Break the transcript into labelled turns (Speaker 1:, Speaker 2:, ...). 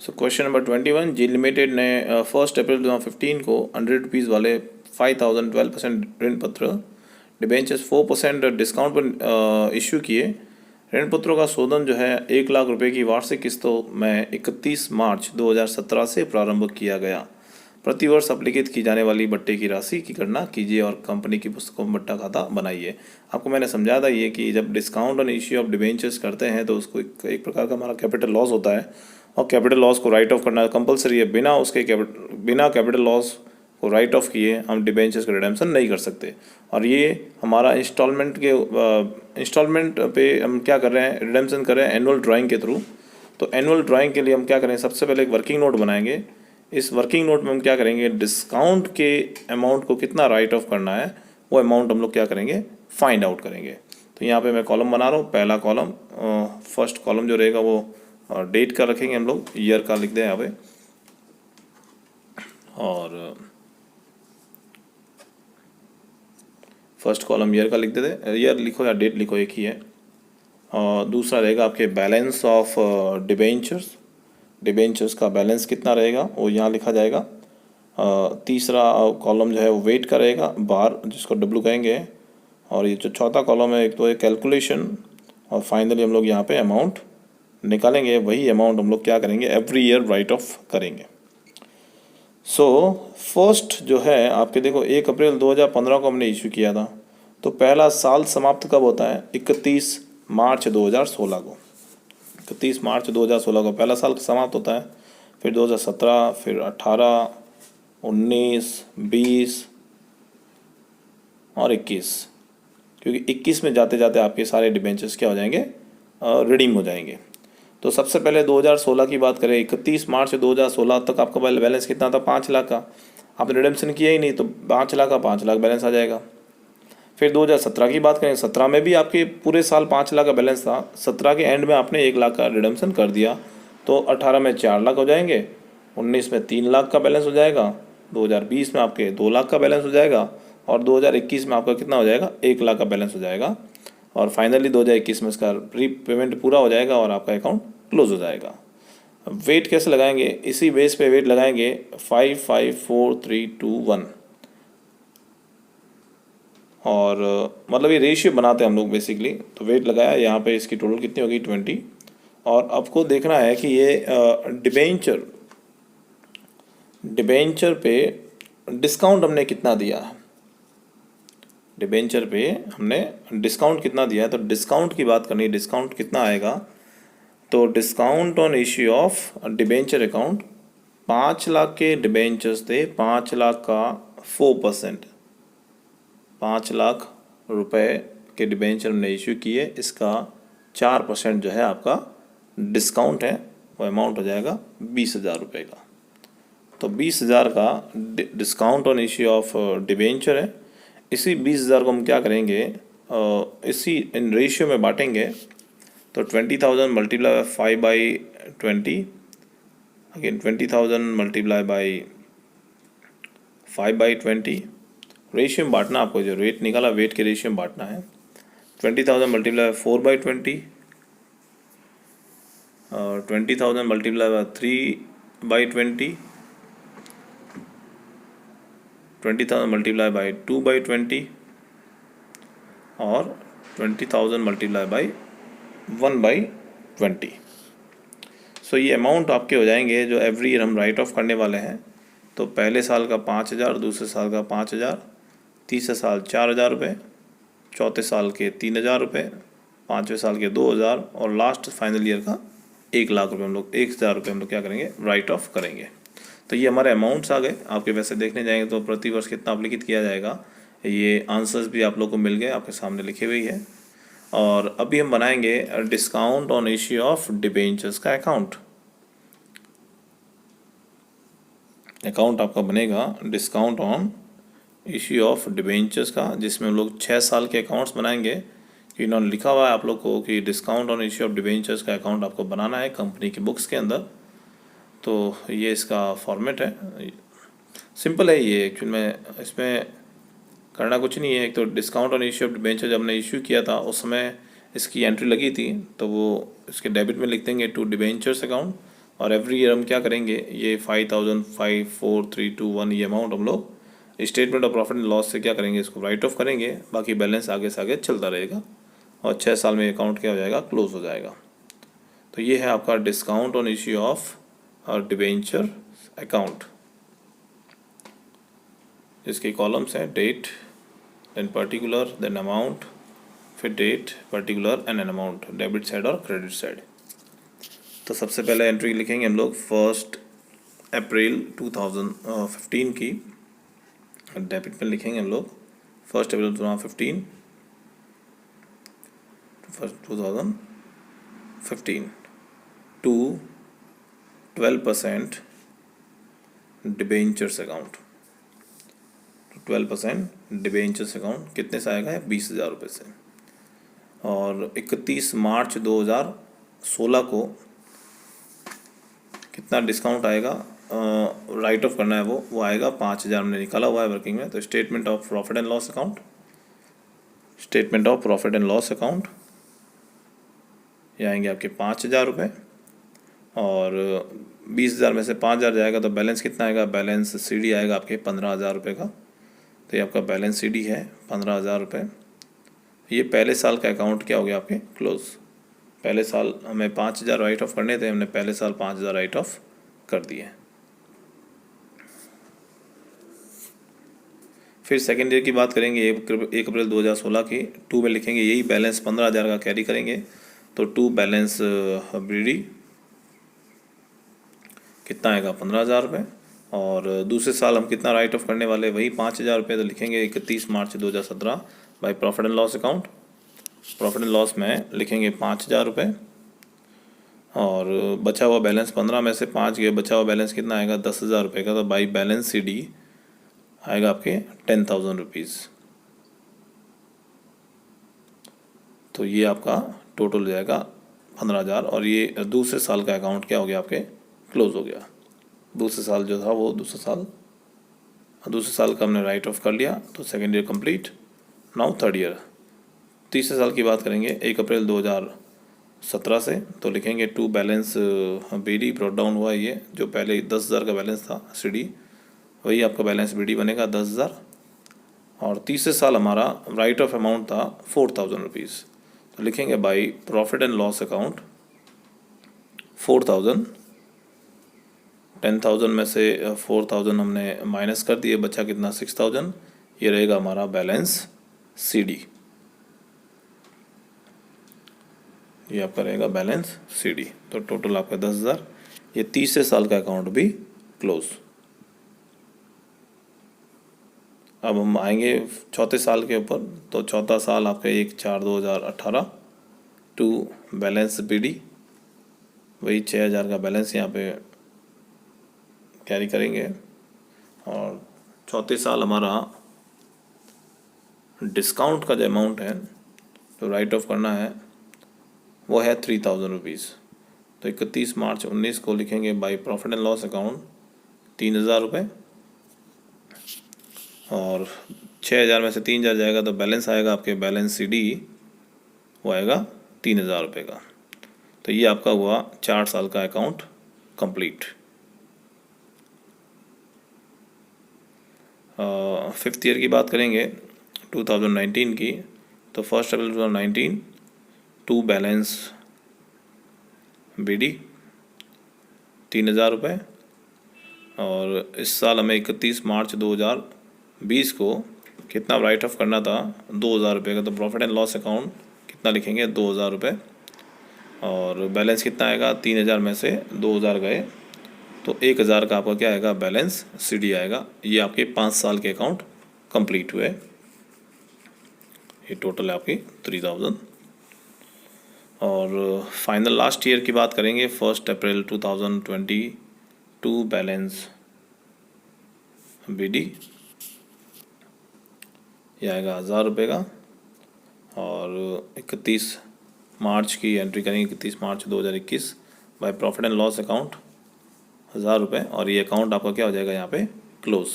Speaker 1: So question number 21, जी limited ने 1 April 2015 को 100 rupees वाले 5000 12% ऋण पत्र डिबेंचर्स 4% डिस्काउंट पर इशू किए। ऋण पत्रों का शोधन जो है 1 लाख रुपए की वार्षिक किस्तों में 31 मार्च 2017 से प्रारंभ किया गया। प्रतिवर्ष अपलिखित की जाने वाली बट्टे की राशि की गणना कीजिए और कंपनी की पुस्तकों में बट्टा खाता बनाइए। आपको मैंने समझा था ये कि जब discount on issue of debentures करते हैं तो उसको एक प्रकार का हमारा कैपिटल लॉस होता है और कैपिटल लॉस को राइट ऑफ करना कंपलसरी है। बिना कैपिटल लॉस को राइट ऑफ किए हम डिबेंचर्स का रिडेम्पशन नहीं कर सकते। और ये हमारा इंस्टॉलमेंट पे हम क्या कर रहे हैं, रिडेम्पशन कर रहे हैं एनुअल ड्राइंग के थ्रू। तो एनुअल ड्राइंग के लिए हम क्या करें, सबसे पहले एक वर्किंग नोट बनाएंगे। इस वर्किंग नोट में हम क्या करेंगे, डिस्काउंट के अमाउंट को कितना राइट ऑफ करना है वो अमाउंट हम लोग क्या करेंगे, फाइंड आउट करेंगे। तो यहाँ पे मैं कॉलम बना रहा हूँ। पहला कॉलम, फर्स्ट कॉलम जो रहेगा वो डेट का रखेंगे, हम लोग ईयर का लिख दें यहाँ पे। और फर्स्ट कॉलम ईयर का लिख देते, ईयर लिखो या डेट लिखो, एक ही है। और दूसरा रहेगा आपके बैलेंस ऑफ डिबेंचर्स का बैलेंस कितना रहेगा वो यहाँ लिखा जाएगा। तीसरा कॉलम जो है वो वेट का रहेगा, बार जिसको डब्ल्यू कहेंगे। और ये जो चौथा कॉलम है एक तो है कैलकुलेशन। और फाइनली हम लोग यहाँ पे अमाउंट निकालेंगे। वही अमाउंट हम लोग क्या करेंगे, एवरी ईयर राइट ऑफ करेंगे। सो फर्स्ट जो है आपके देखो 1 अप्रैल 2015 को हमने इशू किया था। तो पहला साल समाप्त कब होता है, 31 मार्च 2016 को। 31 मार्च 2016 को पहला साल समाप्त होता है। फिर 2017, फिर 18, 19, 20 और 21, क्योंकि 21 में जाते जाते आपके सारे डिबेंचर्स क्या हो जाएंगे, रिडीम हो जाएंगे। तो सबसे पहले 2016 की बात करें, 31 मार्च 2016 तक आपका बैलेंस कितना था, 5 लाख का। आपने रिडेम्पशन किया ही नहीं तो 5 लाख का 5 लाख बैलेंस आ जाएगा। फिर 2017 की बात करें, 17 में भी आपके पूरे साल 5 लाख का बैलेंस था। 17 के एंड में आपने 1 लाख का रिडेम्पशन कर दिया तो 18 में 4 लाख हो जाएंगे, 19 में 3 लाख का बैलेंस हो जाएगा, 2020 में आपके 2 लाख का बैलेंस हो जाएगा और 2021 में आपका कितना हो जाएगा, 1 लाख का बैलेंस हो जाएगा। और फाइनली 2021 में इसका रीपेमेंट पूरा हो जाएगा और आपका अकाउंट क्लोज हो जाएगा। वेट कैसे लगाएंगे, इसी बेस पे वेट लगाएंगे 5, 5, 4, 3, 2, 1। और मतलब ये रेशियो बनाते हैं हम लोग बेसिकली। तो वेट लगाया, यहाँ पे इसकी टोटल कितनी होगी, 20। और आपको देखना है कि ये डिबेंचर पे डिस्काउंट हमने कितना दिया है, डिबेंचर पे हमने डिस्काउंट कितना दिया है। तो डिस्काउंट की बात करनी है, डिस्काउंट कितना आएगा। तो discount on issue of debenture account, 5 lakh के डिबेंचर्स थे, 5 लाख का 4%, 5 लाख रुपए के डिबेंचर हमने इश्यू किए, इसका 4% जो है आपका डिस्काउंट है, वो अमाउंट हो जाएगा 20,000 रुपये का। तो 20,000 का discount on issue of debenture है। इसी 20,000 को हम क्या करेंगे, इसी इन रेशियो में बांटेंगे। तो 20,000 multiply 5/20, again 20,000 multiply by 5/20। Ratio में बांटना, आपको जो रेट निकाला वेट के रेशियो में बांटना है। 20,000 मल्टीप्लाई 4/20 और 20,000 मल्टीप्लाई बाई 3/20, 20,000 मल्टीप्लाई बाई 2/20 और 20,000 मल्टीप्लाई बाई 1/20। सो ये अमाउंट आपके हो जाएंगे जो एवरी ईयर हम राइट ऑफ करने वाले हैं। तो पहले साल का 5,000, दूसरे साल का 5,000, तीसरे साल 4,000 रुपये, चौथे साल के 3,000 रुपये, पाँचवें साल के 2,000 और लास्ट फाइनल ईयर का 1 लाख रुपये, हम लोग 1,000 रुपये हम लोग क्या करेंगे, राइट ऑफ करेंगे। तो ये हमारे अमाउंट्स आ गए। आपके वैसे देखने जाएंगे तो प्रतिवर्ष कितना अपलिखित किया जाएगा, ये आंसर्स भी आप लोग को मिल गए, आपके सामने लिखे हुए हैं। और अभी हम बनाएंगे discount on issue of debentures का अकाउंट। अकाउंट आपका बनेगा discount on issue of debentures का, जिसमें हम लोग 6 साल के अकाउंट्स बनाएंगे। कि इन्होंने लिखा हुआ है आप लोग को कि discount on issue of debentures का अकाउंट आपको बनाना है कंपनी की बुक्स के अंदर। तो ये इसका फॉर्मेट है, सिंपल है ये एक्चुअल में, इसमें करना कुछ नहीं है। एक तो discount on issue of debenture जब हमने इश्यू किया था उस समय इसकी एंट्री लगी थी, तो वो इसके डेबिट में लिख देंगे टू डिबेंचर्स अकाउंट। और एवरी ईयर हम क्या करेंगे, ये 5,54321 ये अमाउंट हम लोग statement of profit and loss से क्या करेंगे, इसको राइट ऑफ करेंगे। बाकी बैलेंस आगे से आगे चलता रहेगा और 6 साल में अकाउंट क्या हो जाएगा, क्लोज हो जाएगा। तो ये है आपका डिस्काउंट ऑन इश्यू ऑफ और डिबेंचर अकाउंट, जिसके कॉलम्स हैं date, then particular, then amount, फिर date, particular and an amount, debit side और क्रेडिट साइड। तो सबसे पहले एंट्री लिखेंगे हम लोग 1 अप्रैल 2015 की, डेबिट में लिखेंगे हम लोग 1 April 2015 to 12% debentures account. 12% debentures account कितने से आएगा, 20,000 रुपये से। और 31 मार्च 2016 को कितना डिस्काउंट आएगा, राइट ऑफ करना है वो आएगा 5,000 हमने निकाला हुआ है वर्किंग में। तो statement of profit and loss account, statement of profit and loss account ये आएंगे आपके 5,000 रुपये, और 20,000 में से 5,000 जाएगा तो बैलेंस कितना आएगा, बैलेंस सीडी आएगा आपके 15,000 रुपये का। तो ये आपका बैलेंस सीडी है 15,000 रुपये। ये पहले साल का अकाउंट क्या हो गया आपके, क्लोज। पहले साल हमें 5,000 राइट ऑफ करने थे, हमने पहले साल 5,000 राइट ऑफ कर दिए। फिर सेकेंड ईयर की बात करेंगे, 1 अप्रैल 2016 की। 2 में लिखेंगे यही बैलेंस 15,000 का कैरी करेंगे। तो 2 बैलेंस बीडी कितना आएगा, 15,000 रुपये। और दूसरे साल हम कितना राइट ऑफ करने वाले, वही 5,000 रुपये। तो लिखेंगे 31 मार्च 2017 by profit and loss account. Profit and loss में लिखेंगे 5,000 रुपये, और बचा हुआ बैलेंस 15 में से 5 गए, बचा हुआ बैलेंस कितना आएगा, 10,000 रुपये का। तो बाई बैलेंस सी डी आएगा आपके 10,000 रुपीज़। तो ये आपका टोटल हो जाएगा 15,000। और ये दूसरे साल का अकाउंट क्या हो गया आपके, क्लोज हो गया। दूसरे साल जो था वो दूसरे साल का हमने राइट ऑफ कर लिया। तो second year complete. Now third year, तीसरे साल की बात करेंगे 1 अप्रैल 2017 से। तो लिखेंगे 2 बैलेंस बीडी ब्रॉट डाउन हुआ, ये जो पहले 10,000 का बैलेंस था सीडी, वही आपका बैलेंस बीडी बनेगा 10,000। और तीसरे साल हमारा राइट ऑफ अमाउंट था 4,000 रुपीज़। तो लिखेंगे by profit and loss account 4,000, 10,000 में से 4,000 हमने माइनस कर दिए, बचा कितना, 6,000। ये रहेगा हमारा बैलेंस सीडी, ये आपका रहेगा बैलेंस सीडी। तो टोटल आपका 10,000। ये तीसरे साल का अकाउंट भी क्लोज। अब हम आएंगे चौथे साल के ऊपर। तो चौथा साल आपका 1/4/2018 टू बैलेंस बीडी, वही 6,000 का बैलेंस यहाँ पे कैरी करेंगे। और चौथे साल हमारा डिस्काउंट का जो अमाउंट है तो राइट ऑफ करना है वो है 3,000 रुपीज़। तो 31 मार्च 19 को लिखेंगे by profit and loss account 3,000 रुपये, और 6,000 में से 3,000 जाएगा तो बैलेंस आएगा आपके बैलेंस सी डी, वो आएगा 3,000 रुपये का। तो ये आपका हुआ 4 साल का अकाउंट कंप्लीट। फिफ्थ ईयर की बात करेंगे 2019 की। तो 1 अप्रैल 2019 2 बैलेंस बीडी 3,000 रुपये। और इस साल हमें 31 मार्च 2020 को कितना राइट ऑफ करना था, 2,000 रुपये का। तो प्रॉफिट एंड लॉस अकाउंट कितना लिखेंगे, 2,000 रुपये। और बैलेंस कितना आएगा, 3,000 में से 2,000 गए तो 1,000 का आपका क्या आएगा, बैलेंस सीडी आएगा। ये आपके 5 साल के अकाउंट कंप्लीट हुए। ये टोटल है आपकी 3,000। और फाइनल लास्ट ईयर की बात करेंगे 1 अप्रैल 2022 बैलेंस बीडी, ये आएगा 1,000 रुपये का। और 31 मार्च की एंट्री करेंगे, 31 मार्च 2021 by profit and loss account 1,000 रुपये। और ये अकाउंट आपका क्या हो जाएगा यहाँ पे, क्लोज।